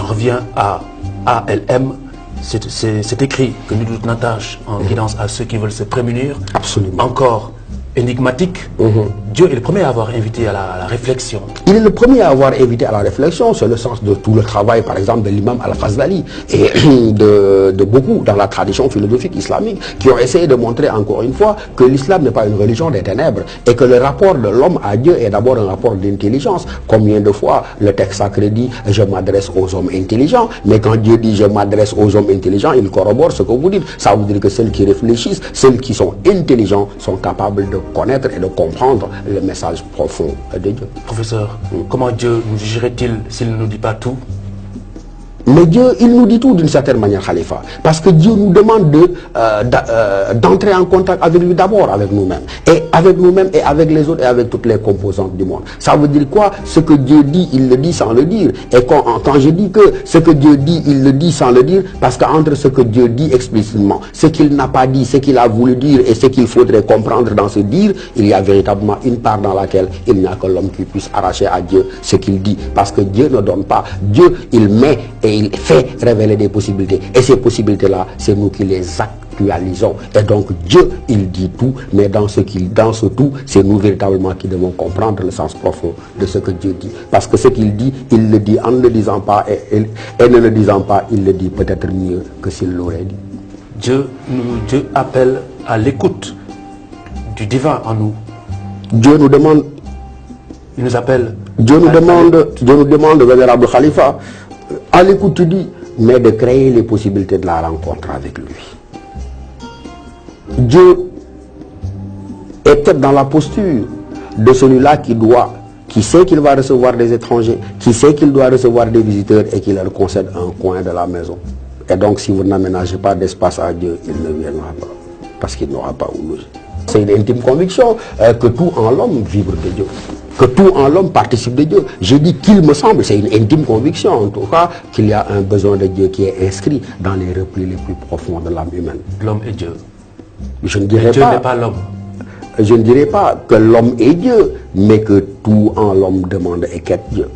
j'en reviens à ALM. C'est écrit que nous doute Natache en guidance à ceux qui veulent se prémunir. Absolument. Encore énigmatique. Dieu est le premier à avoir invité à la réflexion. Il est le premier à avoir invité à la réflexion. C'est le sens de tout le travail, par exemple, de l'imam Al-Fazlali et de beaucoup dans la tradition philosophique islamique qui ont essayé de montrer encore une fois que l'islam n'est pas une religion des ténèbres et que le rapport de l'homme à Dieu est d'abord un rapport d'intelligence. Combien de fois le texte sacré dit « je m'adresse aux hommes intelligents », mais quand Dieu dit « je m'adresse aux hommes intelligents », il corrobore ce que vous dites. Ça veut dire que ceux qui réfléchissent, ceux qui sont intelligents sont capables de connaître et de comprendre le message profond de Dieu. Professeur, comment Dieu nous jugerait-il s'il ne nous dit pas tout? Mais Dieu, il nous dit tout d'une certaine manière, Khalifa. Parce que Dieu nous demande d'entrer en contact avec lui d'abord, avec nous-mêmes. Et avec nous-mêmes et avec les autres et avec toutes les composantes du monde. Ça veut dire quoi? Ce que Dieu dit, il le dit sans le dire. Et quand je dis que ce que Dieu dit, il le dit sans le dire, parce qu'entre ce que Dieu dit explicitement, ce qu'il n'a pas dit, ce qu'il a voulu dire et ce qu'il faudrait comprendre dans ce dire, il y a véritablement une part dans laquelle il n'y a que l'homme qui puisse arracher à Dieu ce qu'il dit. Parce que Dieu ne donne pas. Dieu, il met et il fait révéler des possibilités. Et ces possibilités-là, c'est nous qui les actualisons. Et donc Dieu, il dit tout, mais dans ce tout, c'est nous véritablement qui devons comprendre le sens profond de ce que Dieu dit. Parce que ce qu'il dit, il le dit en ne le disant pas, et ne le disant pas, il le dit peut-être mieux que s'il l'aurait dit. Dieu appelle à l'écoute du divin en nous. Dieu nous demande. Il nous appelle. Dieu nous demande, vénérable Khalifa, à l'écoute, tu dis, mais de créer les possibilités de la rencontre avec lui. Dieu est peut-être dans la posture de celui-là qui sait qu'il va recevoir des étrangers, qui sait qu'il doit recevoir des visiteurs et qui leur concède un coin de la maison. Et donc, si vous n'aménagez pas d'espace à Dieu, il ne viendra pas, parce qu'il n'aura pas où loger. C'est une intime conviction que tout en l'homme vibre de Dieu. Que tout en l'homme participe de Dieu. Je dis qu'il me semble, c'est une intime conviction en tout cas, qu'il y a un besoin de Dieu qui est inscrit dans les replis les plus profonds de l'âme humaine. L'homme est Dieu. Je ne dirais Dieu n'est pas l'homme. Je ne dirais pas que l'homme est Dieu, mais que tout en l'homme demande et quête Dieu.